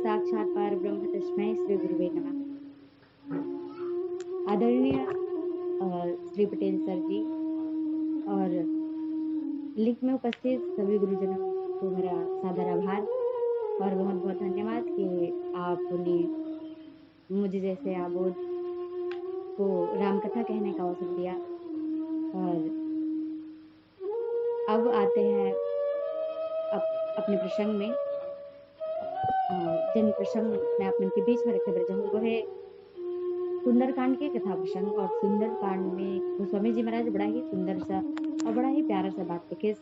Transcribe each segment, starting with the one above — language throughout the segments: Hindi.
साक्षात परब्रह्म तस्मै श्री गुरुवे नमः। आदरणीय श्री पटेल सर जी और लिंक में उपस्थित सभी गुरुजनों को मेरा सादर आभार और बहुत बहुत धन्यवाद कि आपने मुझे जैसे आबोध को रामकथा कहने का अवसर दिया। और अब आते हैं अपने प्रसंग में। जिन प्रसंग मैं अपने के बीच में रखे बैठा हूँ वो है सुंदरकांड के कथा प्रसंग। और सुंदरकांड में गोस्वामी जी महाराज बड़ा ही सुंदर सा और बड़ा ही प्यारा सा बात लिखे।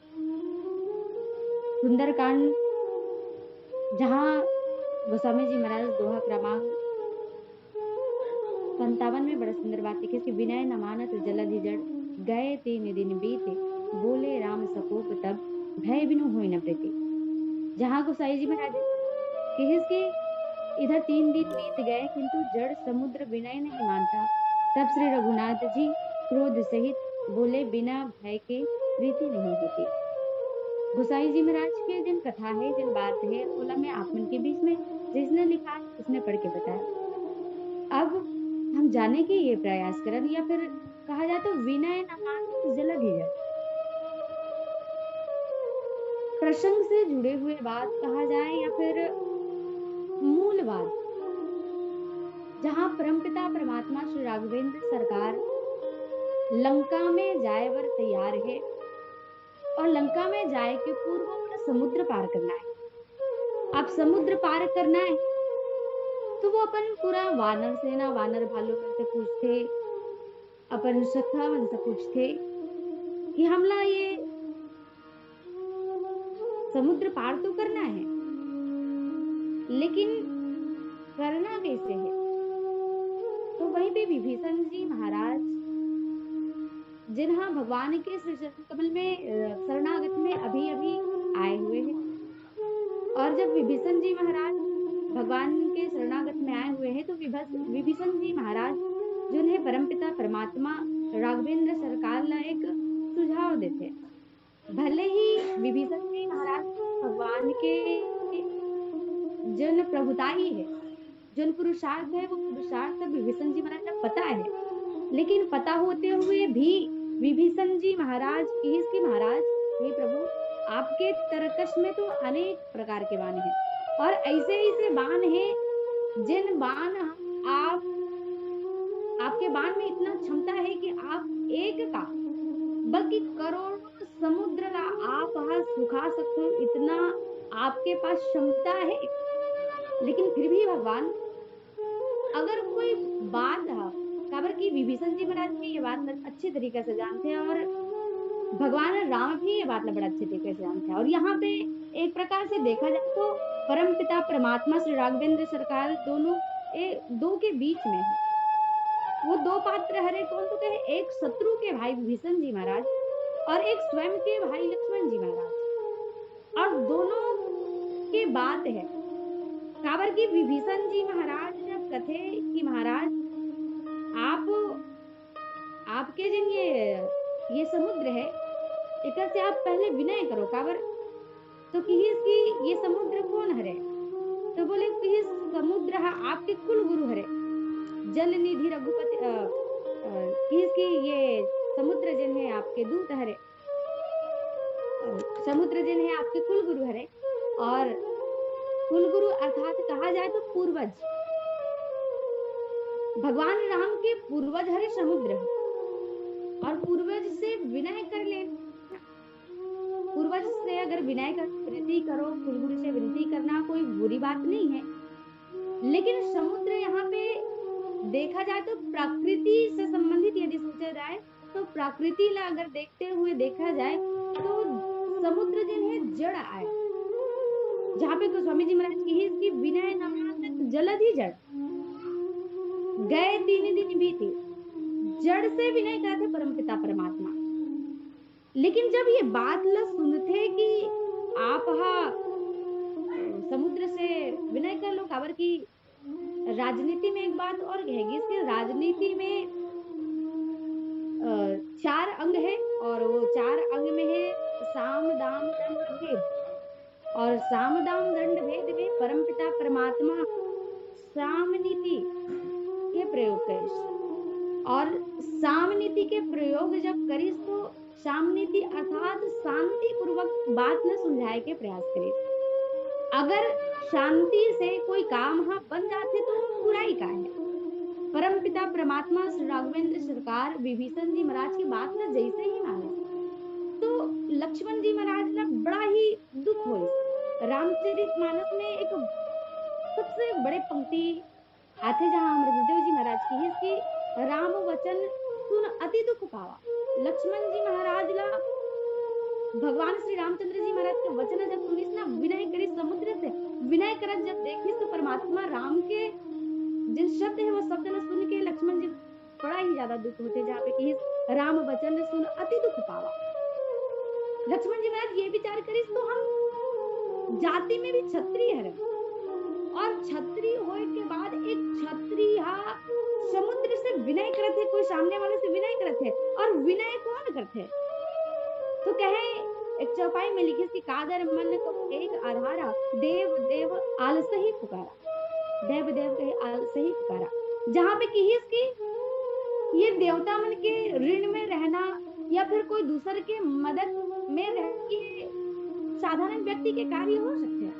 सुंदरकांड जहाँ गोस्वामी जी महाराज दोहा क्रमांक 57 में बड़ा सुंदर बात लिखे कि विनय न मानत जलधि जड़ गए 3 दिन बीते बोले राम सकोप तब भय बिनु होई न प्रीति। जहाँ गोसाई जी महाराज कि इधर 3 दिन बीत गए किंतु जड़ समुद्र विनय नहीं मानता। तब श्री रघुनाथ जी क्रोध सहित बोले बिना भय के प्रीति नहीं होती। गोसाई जी महाराज के जिन कथा है जिन बात है बोला मैं आप मन के बीच में जिसने लिखा उसने पढ़ के बताया। अब हम जाने के ये प्रयास करें या फिर कहा जाए तो विनय न मान जलधि जड़ प्रसंग से जुड़े हुए बात कहा जाए या फिर मूल बात जहां परमपिता परमात्मा श्री राघवेंद्र सरकार लंका में जाए वर तैयार है और लंका में जाए के पूर्व समुद्र पार करना है। अब समुद्र पार करना है तो वो अपन पूरा वानर सेना वानर भालू मन से पूछते, अपन सखा मन से पूछते कि हमला ये समुद्र पार तो करना है लेकिन करना कैसे है। तो वहीं पे विभीषण जी महाराज जिन्हा भगवान के श्री चरण कमल में शरणागत में अभी अभी आए हुए हैं। और जब विभीषण जी महाराज भगवान के शरणागत में आए हुए हैं तो विभीषण जी महाराज जिन्हें परमपिता परमात्मा राघवेंद्र सरकार ला एक सुझाव देते। भले ही विभीषण जी महाराज भगवान के जन प्रभुताई है, जन पुरुषार्थ है वो पुरुषार्थ विभीषण जी महाराज का पता है, लेकिन पता होते हुए भी विभीषण जी महाराज की महाराज हे प्रभु आपके तरकश में तो अनेक प्रकार के बाण हैं और ऐसे ऐसे बाण हैं जिन बाण आपके बाण में इतना क्षमता है कि आप एक का बल्कि करोड़ों समुद्र का आप वहां सुखा सकते हो, इतना आपके पास क्षमता है। लेकिन फिर भी भगवान अगर कोई बात काबर की विभीषण जी महाराज भी ये बात अच्छे तरीके से जानते हैं और भगवान राम भी ये बात बड़ा अच्छे तरीके से जानते हैं। और यहाँ पे एक प्रकार से देखा जाए तो परम पिता परमात्मा श्री राघवेंद्र सरकार दोनों दो के बीच में है। वो दो पात्र हरे कौन तो कहे, एक शत्रु के भाई विभीषण जी महाराज और एक स्वयं के भाई लक्ष्मण जी महाराज। और दोनों की बात है काबर की विभीषण जी महाराज जब कथे कि महाराज आपके जिन ये समुद्र है एक से आप पहले विनय करो काबर तो कि ये समुद्र कौन हरे तो बोले कि समुद्र आपके कुल गुरु हरे जल निधि रघुपति आपके दूत हरे, समुद्र जिन है आपके कुल गुरु हरे। और कुल गुरु अर्थात कहा जाए तो पूर्वज, भगवान राम के पूर्वज हरे समुद्र है। और पूर्वज से विनय कर ले, पूर्वज से अगर विनय कर विनती करो, कुलगुरु से विनती करना कोई बुरी बात नहीं है। लेकिन समुद्र यहाँ पे देखा जाए तो प्रकृति से संबंधित यदि सोचा जाए तो प्रकृति ला अगर देखते हुए देखा जाए तो समुद्र जिन है जड़ आए, जहाँ पे गोस्वामी जी महाराज की इसकी विनय न मानत जलद ही जड़ गए 3 दिन बीते, जड़ से विनय करते परमपिता परमात्मा। लेकिन जब ये बात ला सुनते कि आप समुद्र से विनय कर लो, काबर की राजनीति में एक बात और कहेगी, इसके राजनीति में 4 अंग है और वो 4 अंग में है साम दाम दंड भेद। और साम दाम दंड भेद में परमपिता परमात्मा साम नीति के प्रयोग करिस। और साम नीति के प्रयोग जब करिस तो साम नीति अर्थात शांति पूर्वक बात न सुलझाए के प्रयास करिस। अगर शांति से कोई काम बन जाते तो बुराई का है। परम पिता परमात्मा श्री राघवेंद्र सरकार विभीषण जी महाराज की बात न जैसे ही माने तो लक्ष्मण जी महाराज ना बड़ा ही दुख हुई। रामचरितमानस में एक सबसे बड़े पंक्ति आते जहाँ अमृतदेव जी महाराज की इसकी राम वचन सुन अति दुख पावा। लक्ष्मण जी महाराज ला भगवान श्री रामचंद्र जी महाराज के वचन जब सुनिस ना विनय करी समुद्र से विनय करत जब देखिस तो परमात्मा राम के जिन शब्द है वो शब्द न सुन के लक्ष्मण जी बड़ा ही ज्यादा दुख होते, जहाँ पे कि राम वचन सुन अति दुख पावा। लक्ष्मण जी महाराज ये विचार करिस तो हम जाति में भी क्षत्रिय है और क्षत्रिय होए के बाद एक क्षत्रिय समुद्र से विनय करते, कोई सामने वाले से विनय करते और विनय कौन करते तो कहे एक चौपाई में लिखी कि कादर मन को एक आधारा देव देव आलस ही पुकारा, देव देव कहे आलस ही पुकारा। जहाँ पे कि इसकी ये देवता मन के ऋण में रहना या फिर कोई दूसरे के मदद में रह के साधारण व्यक्ति के कार्य हो सकते हैं,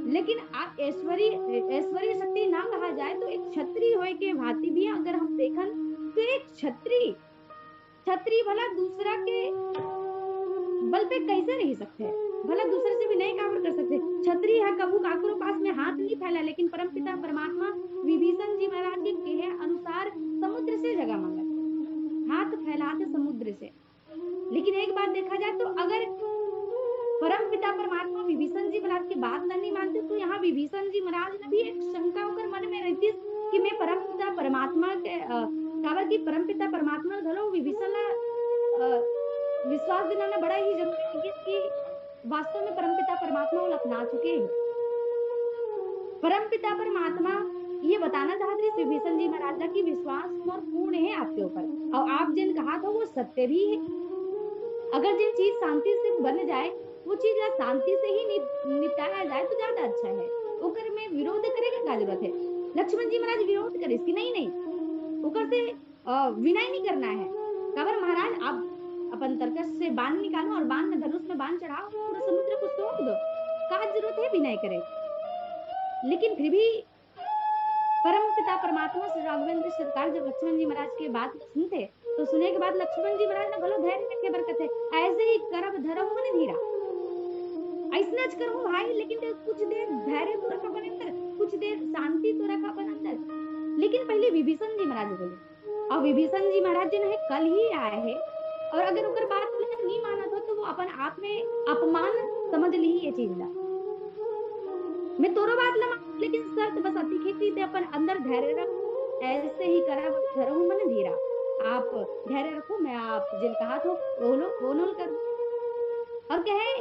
लेकिन ऐश्वर्य शक्ति ना कहा जाए तो एक क्षत्रिय होए के भांति भी अगर हम देखन तो एक क्षत्रिय भला दूसरा के बल पे कैसे रह सकते हैं, भला दूसरे से भी नहीं काम कर सकते। क्षत्रिय है कबू काकरो पास में हाथ नहीं फैला, लेकिन परमपिता परमात्मा विभीषण जी महाराज के कहे अनुसार समुद्र से जगह मांगा, हाथ फैलाते समुद्र से। लेकिन एक बात देखा जाए तो अगर परमपिता परमात्मा विभीषण जी महाराज की बात नहीं मानते तो यहाँ विभीषण जी महाराज ने भी एक शंका होकर मन में रहती कि मैं परमपिता परमात्मा के काबर की परमपिता परमात्मा घलो विभीषण विश्वास दिलाना बड़ा ही जरूरी है कि वास्तव में परमपिता परमात्मा को अपना चुके हैं। परमपिता परमात्मा ये बताना चाहते हैं विभीषण जी महाराज की विश्वास और पूर्ण है आपके ऊपर और आप जिन कहा था वो सत्य भी है। अगर जिन चीज शांति से बन जाए वो चीज शांति से ही निपटाया जाए तो ज्यादा अच्छा है। ओकर में विरोध करे का जरूरत है। लक्ष्मण जी महाराज विरोध करे कि नहीं ओकर से विनय नहीं करना है। काबर महाराज आप अपन तर्कश से बाण निकालो और बाण में धनुष में बाण चढ़ाओ, पूरा समुद्र को सोख दो, का जरूरत है विनय करे। लेकिन फिर भी परम पिता परमात्मा श्री राघवेंद्र सरकार जब लक्ष्मण जी महाराज की बात सुनते तो सुने के बाद लक्ष्मण जी महाराज ने भलो धैर्य रखे बरकत है, ऐसे ही करब धरहु मन धीरा, ऐसा करूँ भाई, लेकिन कुछ देर धैर्य तो रखा अपन अंदर, कुछ देर शांति तो रखा अपन अंदर। लेकिन पहले विभीषण जी महाराज बोले और विभीषण जी महाराज जी ने कल ही आए है और अगर उनकर बात नहीं माना तो वो अपन आप में अपमान समझ ली ये चीज ला। मैं तोरो बात ला लेकिन शर्त बस अति खेती ते अपन अंदर धैर्य रख, ऐसे ही करब धरहु मन धीरा, आप धैर्य रखो, मैं आप जिन कहा तो बोलो कर। और कहे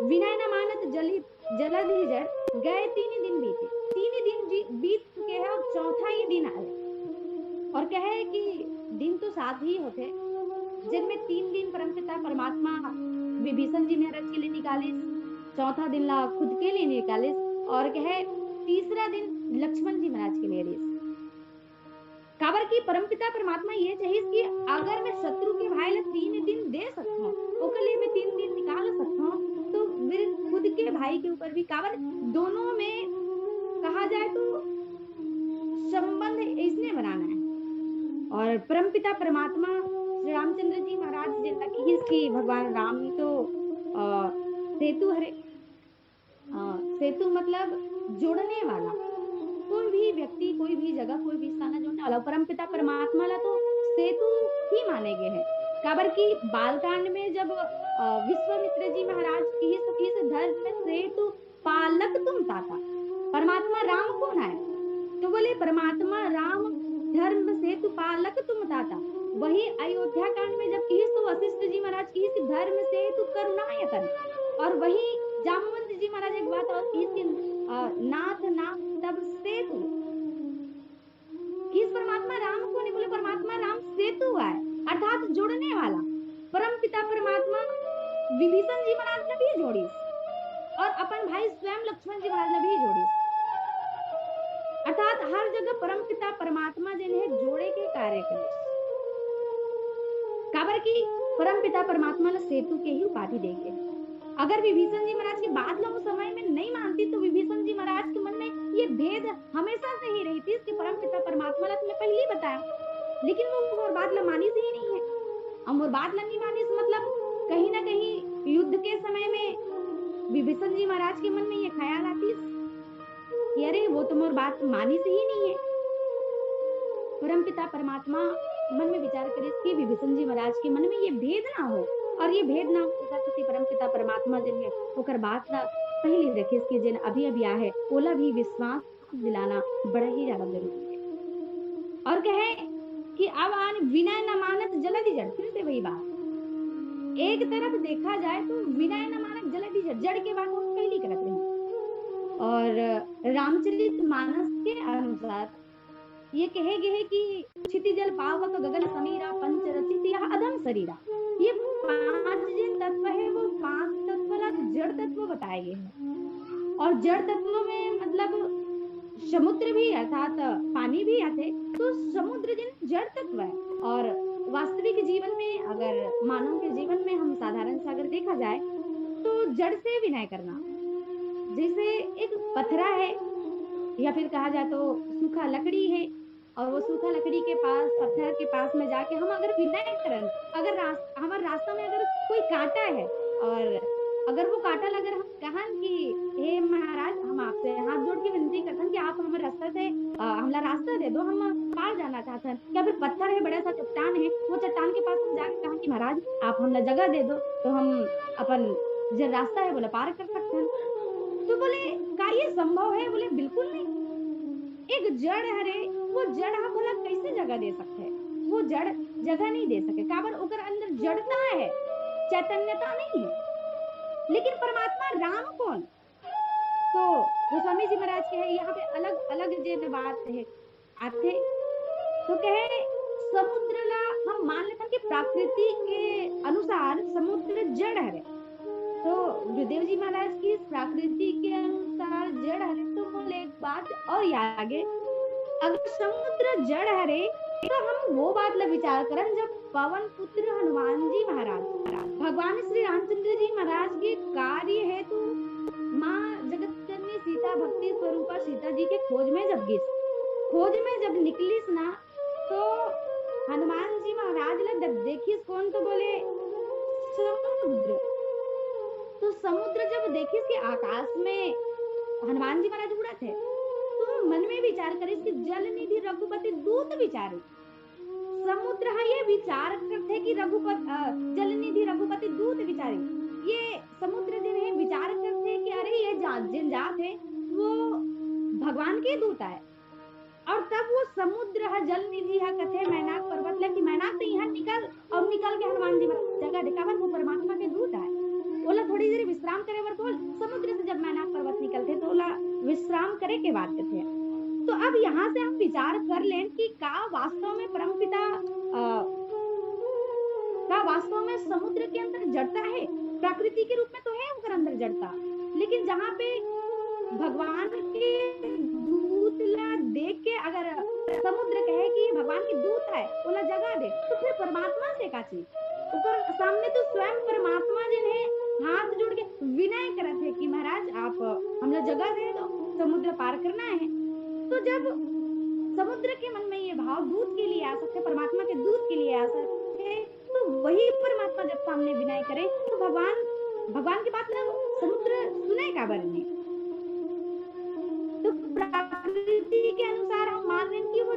विनय न मानत जलद ही जड़ गए 3 दिन बीते, 3 दिन बीत चुके हैं और चौथा ये दिन आए। और कहे कि दिन तो साथ ही होते जिनमें 3 दिन परमपिता परमात्मा विभीषण जी महाराज के लिए निकाले, चौथा दिन ला खुद के लिए निकाले और कहे तीसरा दिन लक्ष्मण जी महाराज के लिए रेस। काबर कि परमपिता परमात्मा ये चाहिए कि अगर मैं शत्रु के भाई ला 3 दिन दे सकता हूँ, ओकर लिए मैं 3 दिन निकाल सकता हूँ, तो फिर खुद के भाई के ऊपर भी काबर दोनों में कहा जाए तो संबंध इसने बनाना है। और परमपिता परमात्मा श्री रामचंद्र जी महाराज जैसा कि भगवान राम तो सेतु हरे, सेतु मतलब जोड़ने वाला, कोई भी व्यक्ति, कोई भी जगह, कोई भी स्थान जोड़ने वाला। परमपिता परमात्मा ला तो सेतु ही माने गए हैं। काबर की बालकांड में जब विश्वामित्र जी महाराज की धर्म में सेतु पालक तुम ताता, परमात्मा राम कौन है? तो बोले परमात्मा राम धर्म सेतु पालक तुम ताता। वही अयोध्या कांड में जब तो वशिष्ठ जी महाराज की धर्म सेतु करुणायतन, और वही जामवंत जी महाराज एक बात और की नाथ नाम तब सेतु। किस परमात्मा राम को नहीं बोले, परमात्मा राम सेतु है, अर्थात जोड़ने वाला। परमपिता परमात्मा विभीषण जी महाराज ने भी जोड़ी, और अपन भाई स्वयं लक्ष्मण जी महाराज ने भी जोड़ी। अर्थात हर जगह परमपिता परमात्मा जिन्हें जोड़े के कार्य करे। काबर की परमपिता परमात्मा ने सेतु के ही उपाधि देंगे। अगर विभीषण जी महाराज की बात लोग समय में नहीं मानती तो विभीषण जी महाराज के मन में ये भेद हमेशा से ही रही थी कि परमपिता परमात्मा ने तुम्हें पहले ही बताया, लेकिन वो मोर बात ला मानी से ही नहीं है। और मोर बात ला नहीं मानी से मतलब कहीं ना कहीं युद्ध के समय में विभीषण जी महाराज के मन में ये ख्याल आती कि अरे वो तो मोर बात मानी से ही नहीं है। परमपिता परमात्मा मन में विचार करे कि विभीषण जी महाराज के मन में ये भेद ना हो, और ये भेद ना हो परमपिता परमात्मा जिन होकर बात ना पहले रखे इसके जिन अभी अभी आहे ओला भी विश्वास दिलाना बड़ा ही ज्यादा जरूरी है। और कहे कि अब आन विनय न मानत जलधि जड़, फिर से वही बात, एक तरफ देखा जाए तो विनय न मानत जलधि जड़, जड़ के बात हम पहली करते हैं। और रामचरित मानस के अनुसार ये कहे गए कि क्षिति जल पावक गगन समीरा पंच रचित यह अधम शरीरा, ये 5 जिन तत्व है वो 5 तत्व ला जड़ तत्व बताए गए हैं। और जड़ तत्वों में मतलब समुद्र भी अर्थात पानी भी आते, तो समुद्र जिन जड़ तत्व है। और वास्तविक जीवन में अगर मानव के जीवन में हम साधारण सा अगर देखा जाए तो जड़ से विनय करना, जैसे एक पथरा है या फिर कहा जाए तो सूखा लकड़ी है, और वो सूखा लकड़ी के पास पत्थर के पास में जाके हम अगर विनय करें, अगर हमारे रास्ता में अगर कोई कांटा है और अगर वो कांटा अगर हम कहन कि हे महाराज हम आपसे हाथ जोड़ के विनती करते हैं कि आप हमारे रास्ते से हमारा रास्ता दे दो, हम पार जाना चाहते हैं। या फिर पत्थर है, बड़ा सा चट्टान है, वो चट्टान के पास हम जाके कहा कि महाराज आप हमें जगह दे दो तो हम अपन जो रास्ता है बोले पार कर सकते हैं। तो बोले का ये संभव है? बोले बिल्कुल नहीं। एक जड़ है रे, वो जड़ हम बोला कैसे जगह दे सकते हैं? वो जड़ जगह नहीं दे सके, काबर ओकर अंदर जड़ता है, चैतन्यता नहीं है। लेकिन परमात्मा राम कौन? तो गोस्वामी जी महाराज के है यहाँ पे अलग अलग जो बात है आते, तो कहे समुद्र ला हम मान लेते हैं कि प्रकृति के अनुसार समुद्र जड़ है। तो गुरुदेव जी महाराज की प्रकृति के अनुसार जड़ है, तो बोले एक बात और आगे, अगर समुद्र जड़ है तो हम वो बात ला विचार करें जब पवन पुत्र हनुमान जी महाराज भगवान श्री रामचंद्र जी महाराज के कार्य है तो माँ जगत जननी सीता भक्ति स्वरूपा सीता जी के खोज में जब निकलीस ना, तो हनुमान जी महाराज ला जब देखिस कौन, तो बोले समुद्र। तो समुद्र जब देखिस कि आकाश में हनुमान जी महाराज उड़ा थे, तो मन में विचार करिस कि जल निधि रघुपति दूत विचारे। समुद्र है ये विचार करते कि जल निधि रघुपति दूत विचारे। ये समुद्र जिन्हें विचार करते कि अरे ये जिन जात है वो भगवान के दूत है। और तब वो समुद्र है जल निधि है कथे मैनाक पर्वत ला कि मैनाक तो यहाँ निकल के हनुमान जी जगह दिखावन, वो परमात्मा के दूत है। ओला थोड़ी देर विश्राम करे वर बोल, समुद्र से जब मैनाक पर्वत निकलते तो ओला विश्राम करे के बात थे। तो अब यहाँ से हम विचार कर लें कि का वास्तव में परमपिता का वास्तव में समुद्र के अंदर जड़ता है, प्रकृति के रूप में तो है उनके अंदर जड़ता, लेकिन जहाँ पे भगवान के दूत ला देख के अगर समुद्र कहे कि भगवान की दे तो फिर परमात्मा से का चीज ओकर सामने तो स्वयं परमात्मा जिन्हें हाथ जोड़ के विनय करत है कि महाराज आप हमला जगह दे दो, समुद्र पार करना है। तो जब समुद्र के मन में ये भाव दूत के लिए आ सकते, परमात्मा के दूत के लिए आ सकते, तो वही परमात्मा जब सामने विनय करे तो भगवान भगवान की बात ना समुद्र सुने का बरने। तो प्रकृति के अनुसार हम मान रहे हैं कि वो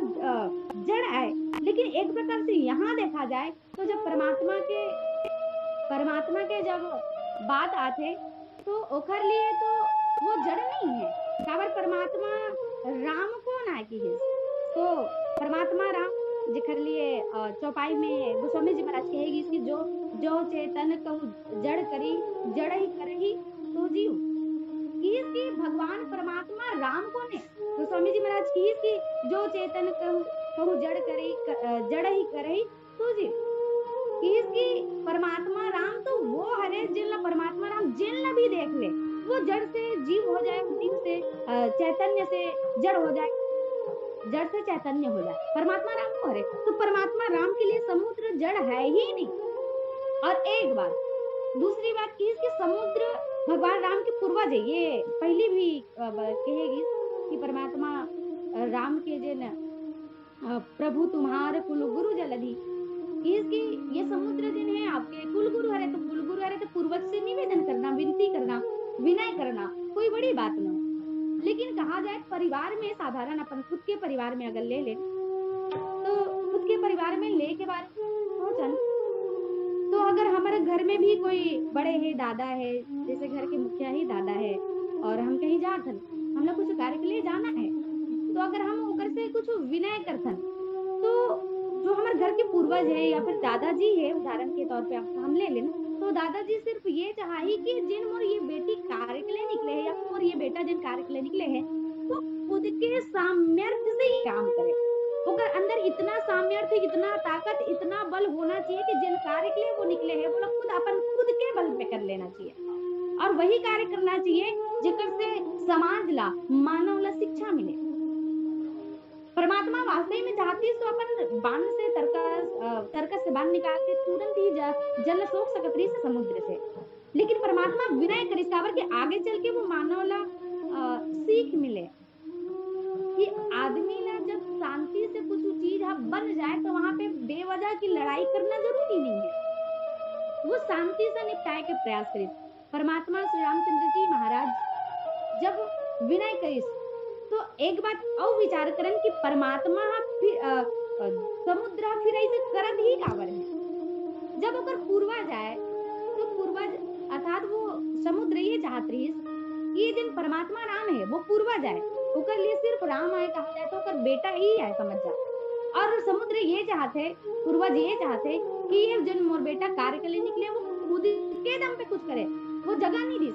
जड़ है, लेकिन एक प्रकार से यहाँ देखा जाए तो जब परमात्मा के जब बात आते तो ओकर लिए तो वो जड़ नहीं है, काबर परमात्मा राम कौन है कि है? तो परमात्मा राम जेकर लिए चौपाई में गोस्वामी जी महाराज कहेगी इसकी जो जो चेतन कहूँ जड़ करी जड़ ही करही तो जीव की भगवान परमात्मा राम कौन है? तो स्वामी जी महाराज की जो चेतन कहूँ जड़ करे जड़ ही करे तो जीव की परमात्मा राम तो वो हरे जिन परमात्मा राम जिन भी देख ले वो जड़ से जीव हो जाए, जीव से चैतन्य से जड़ हो जाए, जड़ से चैतन्य हो जाए, परमात्मा राम को हरे। तो परमात्मा राम के लिए समुद्र जड़ है ही नहीं। और एक बात, दूसरी बात की इसके समुद्र भगवान राम के पूर्वज है, ये पहली भी कहेगी कि परमात्मा राम के जिन प्रभु तुम्हारे कुल गुरु जलधि, इसकी ये समुद्र जिन है आपके कुल गुरु हरे, तो कुल गुरु हरे तो पूर्वज से निवेदन करना, विनती करना, विनय करना कोई बड़ी बात ना। लेकिन कहा जाए परिवार में साधारण अपन खुद के परिवार में अगर ले ले तो खुद के परिवार में ले के बारे सोचन तो अगर हमारे घर में भी कोई बड़े है, दादा है, जैसे घर के मुखिया ही दादा है और हम कहीं जात हन, हम लोग कुछ कार्य के लिए जाना है, तो अगर हम ओकर से कुछ विनय करथन तो जो हमारे घर के पूर्वज है या फिर दादाजी है, उदाहरण के तौर पे हम ले लेना, तो दादाजी सिर्फ ये चाही कि जिन मोर ये बेटी कार्य के लिए निकले है या फिर ये बेटा जिन कार्य के लिए निकले है तो खुद के सामर्थ्य से ही काम करे, ओकर अंदर इतना सामर्थ्य, इतना ताकत, इतना बल होना चाहिए कि जिन कार्य के लिए वो निकले हैं वो लोग खुद के बल पे कर लेना चाहिए और वही कार्य करना चाहिए जेकर से समाज ला, मानव ला शिक्षा मिले। परमात्मा वास्तव में चाहती है तो अपन बांध से तरकस से बांध निकाल के तुरंत ही जल सोख सकत रही से समुद्र से, लेकिन परमात्मा विनय करे काबर के आगे चल के वो मानव ला सीख मिले कि आदमी ला जब शांति से कुछ चीज बन जाए तो वहां पे बेवजह की लड़ाई करना जरूरी नहीं है, वो शांति से निपटाए के प्रयास करे। परमात्मा श्री रामचंद्र जी महाराज जब विनय करिस तो एक बात और विचार करन कि परमात्मा समुद्र फिर ऐसे करत ही काबर है। जब ओकर पूर्वज आए तो पूर्वज अर्थात वो समुद्र ये चाहत रही ये दिन परमात्मा राम है वो पूर्वज आए, ओकर लिए सिर्फ राम आए कहा जाए तो ओकर बेटा ही आए समझ जा। और समुद्र ये चाहते, पूर्वज ये चाहते कि ये जन मोर बेटा कार्य के लिए निकले वो खुद के दम पे कुछ करे, वो जगह नहीं दी,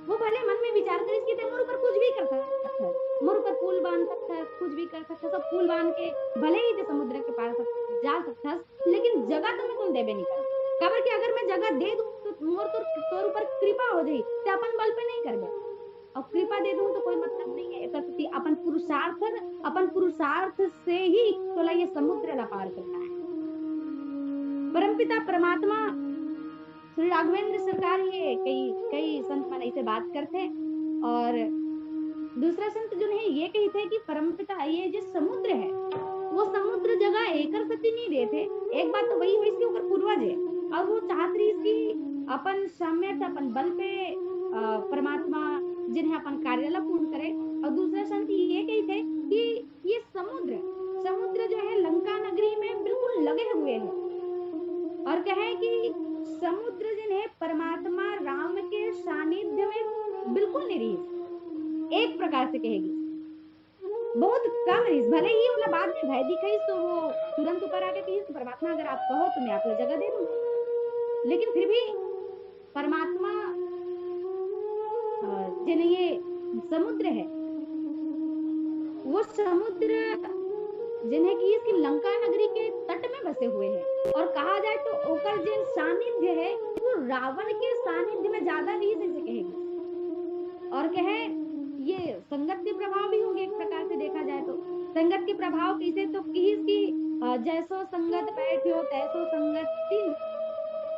वो भले मन में विचार करे इसके मोर ऊपर कुछ भी कर सकता है, मोर ऊपर पुल बांध सकता है, कुछ भी कर सकता है, सब पुल बांध के भले ही तो समुद्र के पार जा सकता है, लेकिन जगह तो मैं तुम देवे नहीं कर काबर कि अगर मैं जगह दे दूं तो मोर तोर ऊपर कृपा हो जाई तो अपन बल पे नहीं करबे, और कृपा दे दूं तो कोई मतलब नहीं है, प्रकृति अपन पुरुषार्थ से ही तोला ये समुद्र ला पार करना है। परमपिता परमात्मा श्री राघवेंद्र सरकार ये कई संत मन ऐसे बात करते और दूसरा संत जो है ये कहते कि परमपिता ये जो समुद्र है वो समुद्र जगह एकर सती नहीं देते, एक बात तो वही हुई इसके ऊपर पूर्वज है और वो चाहत रही इसकी अपन सामर्थ्य अपन बल पे परमात्मा जिन्हें अपन कार्य ला पूर्ण करे। और दूसरा संत ये कहते कि ये समुद्र जो है लंका नगरी में बिल्कुल लगे हुए हैं और कहे कि समुद्र जिन्हें परमात्मा राम के सानिध्य में बिल्कुल नहीं रही, एक प्रकार से कहेगी बहुत कम रही, भले ही उला बाद में भय दिखाई तो वो तुरंत ऊपर आके कही तो परमात्मा अगर आप कहो तो मैं आपको जगह दे दूं, लेकिन फिर भी परमात्मा जिन्हें ये समुद्र है वो समुद्र जिन्हें की इसकी लंका नगरी के तट में बसे हुए हैं और कहा जाए तो ओकर जिन सानिध्य है वो रावण के सानिध्य में ज्यादा नहीं से कहेगी और कहे ये संगत के प्रभाव भी होंगे, एक प्रकार से देखा जाए तो संगत के प्रभाव कैसे तो इसकी जैसो संगत बैठ्यो तैसो संगति,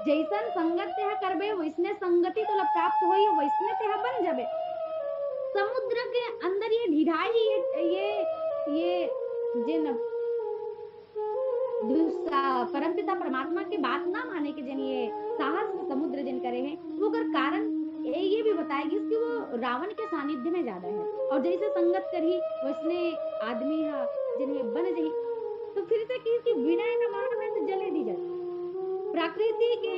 जैसन संगत तेह करबे वैसने संगति तोला प्राप्त होई, वैसने तेह बन जाबे। समुद्र के अंदर ये ढिढाई, ये जिन परमपिता परमात्मा के बात ना माने के जन ये साहस समुद्र जिन करे हैं, वो कर कारण ये भी बताएगी कि वो रावण के सानिध्य में ज्यादा है, और जैसे संगत करी वैसने आदमी है जिन्हें बन जही। तो फिर से की विनय न माने तो जले दी जल। प्रकृति के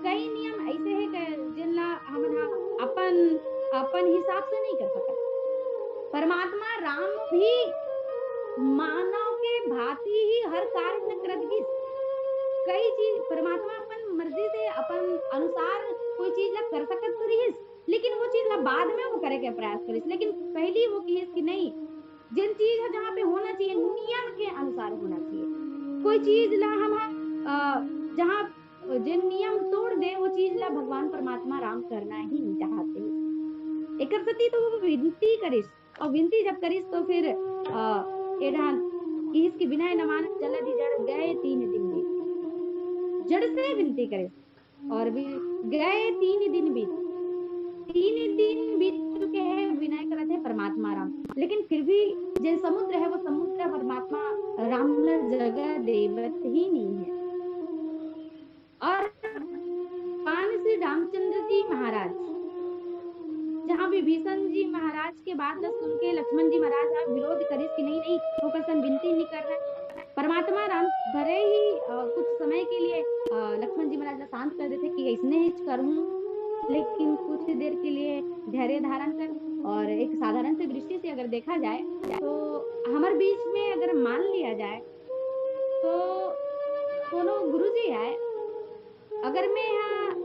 कई नियम ऐसे है जिनला हमरा अपन अपन हिसाब से नहीं कर सकते। परमात्मा राम भी मानव के भांति ही हर कार्य में करत गिस। कई चीज परमात्मा अपन मर्जी से अपन अनुसार कोई चीज ला कर सकत तो रहीस, लेकिन वो चीज ला बाद में वो करे के प्रयास करिस। लेकिन पहली वो कहिस कि नहीं, जिन चीज है जहाँ पे होना चाहिए नियम के अनुसार होना चाहिए। कोई चीज ला हम जहाँ जिन नियम तोड़ दे वो चीज ला भगवान परमात्मा राम करना ही नहीं चाहते। एक सती तो वो विनती करिस, और विनती जब करिस तो फिर इसकी विनय न मानत जलधि जड़ गए 3 दिन बीत। जड़ से विनती करे और भी गए 3 दिन बीत। 3 दिन बीत चुके हैं, विनय करते हैं परमात्मा राम, लेकिन फिर भी जो समुद्र है वो समुद्र परमात्मा राम जगह देवत ही नहीं है। और पान श्री रामचंद्र जी महाराज जहाँ विभीषण जी महाराज के बात सुन के लक्ष्मण जी महाराज विरोध करिस कि नहीं नहीं वो कसन विनती नहीं कर रहे। परमात्मा राम भरे ही कुछ समय के लिए लक्ष्मण जी महाराज शांत कर देते कि इसने ही करूं, लेकिन कुछ देर के लिए धैर्य धारण कर। और एक साधारण से दृष्टि से अगर देखा जाए तो हमारे बीच में अगर मान लिया जाए तो कोनो गुरुजी है, अगर मैं यहाँ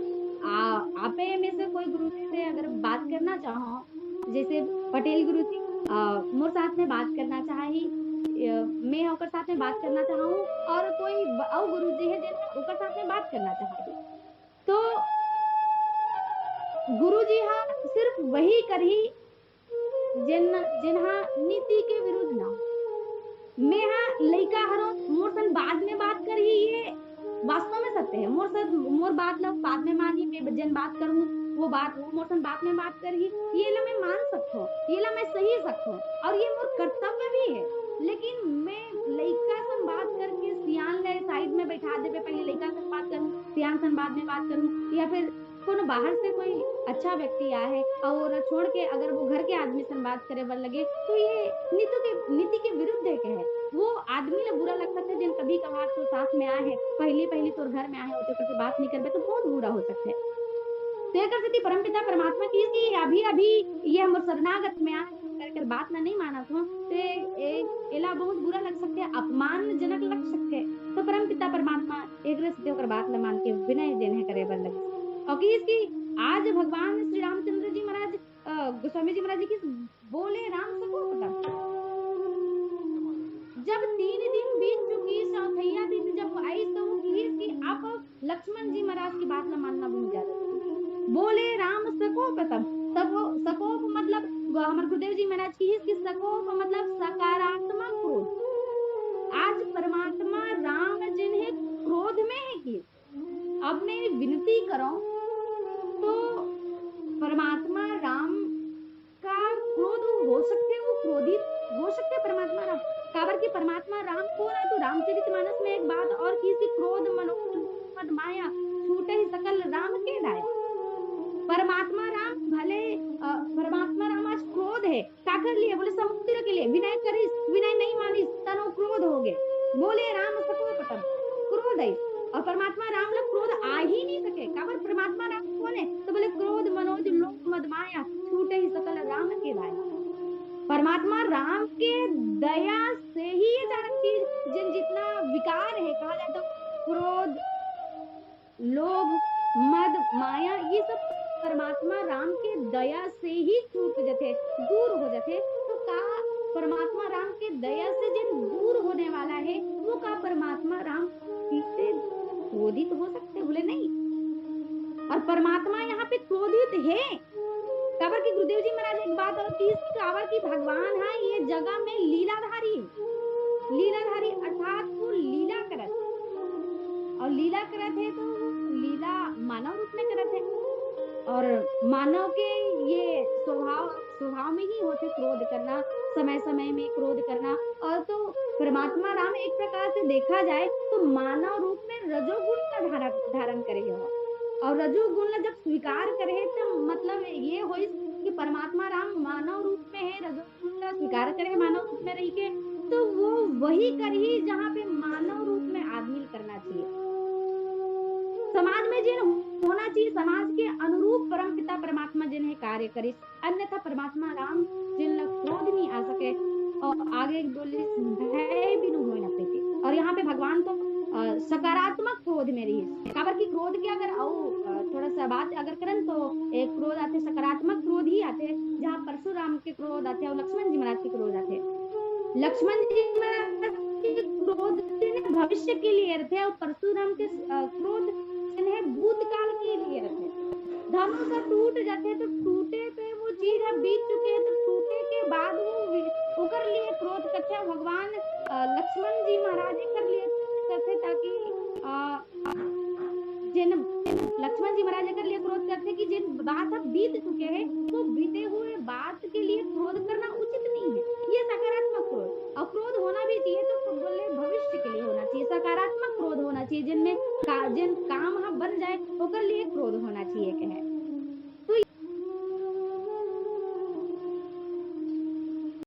आपे में से कोई गुरु से अगर बात करना चाहो, जैसे पटेल गुरु जी मोर साथ में बात करना चाही, मैं ओकर साथ में बात करना चाहूँ, और कोई और गुरु जी है जिन ओकर साथ में बात करना चाहती, तो गुरु जी हाँ सिर्फ वही करही जिन्हा नीति के विरुद्ध ना हो। मैं हाँ लइका हरो मोर सन बाद में बात करही, ये वास्तव में सत्य है। मोर बात ला बाद में मानी, मैं जन बात करूँ वो बात वो मोर सन बात में बात करही, ये ला मैं मान सकता हूँ, ये ला मैं सही सकता हूँ, और ये मोर कर्तव्य भी है। लेकिन मैं लइका सन बात करके सियान ले साइड में बैठा दे, पहले लइका सन बात करूँ, सियान सन बाद में बात करूँ, या फिर कोनो बाहर से कोई अच्छा व्यक्ति आया है और छोड़ के अगर वो घर के आदमी से बात करे बन लगे, तो ये नीति के विरुद्ध है। क्या है वो आदमी ला बुरा लगता है जिन कभी कभार तो साथ में आए है, पहली तोर घर में आए हो तो बात नहीं करबे तो बहुत बुरा हो सकता है। तो परमपिता परमात्मा की अभी ये हम शरणागत में आए करके बात ना नहीं माना तो एला बहुत बुरा लग सकते है, अपमानजनक लग सकते है। तो परमपिता परमात्मा एक रस्ते होकर बात न मान के विनय देने करे बर लगे। और इसकी आज भगवान श्री रामचंद्र जी महाराज गोस्वामी जी महाराज जी की बोले राम सको पता, जब 3 दिन बीत चुकी, चौथैया दिन जब आई तो कि आप लक्ष्मण जी महाराज की बात न मानना भूल जाते। बोले राम सकोप, तब सकोप मतलब हमारे गुरुदेव जी महाराज की सकोप मतलब सकारात्मक क्रोध। आज परमात्मा राम जिन्हें क्रोध में है कि अब मैं विनती करो तो परमात्मा राम का क्रोध हो सकते, वो क्रोधित हो सकते परमात्मा राम। काबर की परमात्मा राम कौन है, तो रामचरितमानस में एक बात और की क्रोध मनोमद माया छूटे ही सकल राम के दाया। परमात्मा राम भले परमात्मा राम आज क्रोध है, क्या कर लिए, बोले समुद्र के लिए विनय करिस, विनय नहीं मानिस तनो क्रोध हो गए। बोले राम सको पतम क्रोध है, और परमात्मा राम लोग क्रोध आ ही नहीं सके। काबर परमात्मा राम कौन है, तो बोले क्रोध मनोज लोक मद माया छूटे ही सकल राम के दाया। परमात्मा राम के दया से ही ये सारा चीज जिन जितना विकार है, कहा जाए तो क्रोध लोभ मद माया, ये सब परमात्मा राम के दया से ही छूट जाते, दूर हो जाते। तो का परमात्मा राम के दया से जिन दूर होने वाला है वो का परमात्मा राम से क्रोधित हो सकते, बोले नहीं। और परमात्मा यहाँ पे क्रोधित है, काबर की गुरुदेव जी महाराज एक बात और काबर की भगवान है ये जगह में लीलाधारी अर्थात करत है तो वो लीला मानव रूप में करत है। और मानव के ये स्वभाव में ही होते क्रोध करना, समय-समय में क्रोध करना। और तो परमात्मा राम एक प्रकार से देखा जाए तो मानव रूप में रजोगुण का धारण करे ह। और रजोगुण जब स्वीकार करे तो मतलब ये होइस कि परमात्मा राम मानव रूप में है, रजोगुण ला स्वीकार करे है मानव रूप में रही के, तो वो वही करही जहाँ पे मानव रूप में आदमी ल करना चाहिए। समाज में जिन होना चाहिए, समाज के अनुरूप परमपिता परमात्मा जिन्हें कार्य करे, अन्यथा परमात्मा राम जिन लग क्रोध नहीं आ सके। और आगे बोले भय बिनु होय न प्रीति। और यहाँ पे भगवान तो सकारात्मक क्रोध में रही काबर की क्रोध के अगर थोड़ा सा बात अगर करन तो एक क्रोध आते सकारात्मक क्रोध ही आते, जहाँ परशुराम के क्रोध आते और लक्ष्मण जी महाराज के क्रोध आते। लक्ष्मण जी महाराज के क्रोध जिन्हें भविष्य के लिए थे और परशुराम के क्रोध जिन्हें भूतकाल के लिए थे। धनुष टूट जाते तो टूटे पे वो चीज अब बीत चुके हैं, तो टूटे के बाद वो ओकर लिए क्रोध करते भगवान। लक्ष्मण जी महाराज कर लिए करते ताकि जिन लक्ष्मण जी महाराज कर लिए क्रोध करते कि जिन बात अब बीत चुके हैं तो बीते हुए बात के लिए क्रोध करना उचित नहीं है। ये सकारात्मक क्रोध। और क्रोध होना भी चाहिए तो बोले भविष्य के लिए होना चाहिए, सकारात्मक क्रोध होना चाहिए, जिन काम हम बन जाए ओकर लिए क्रोध होना चाहिए कहे।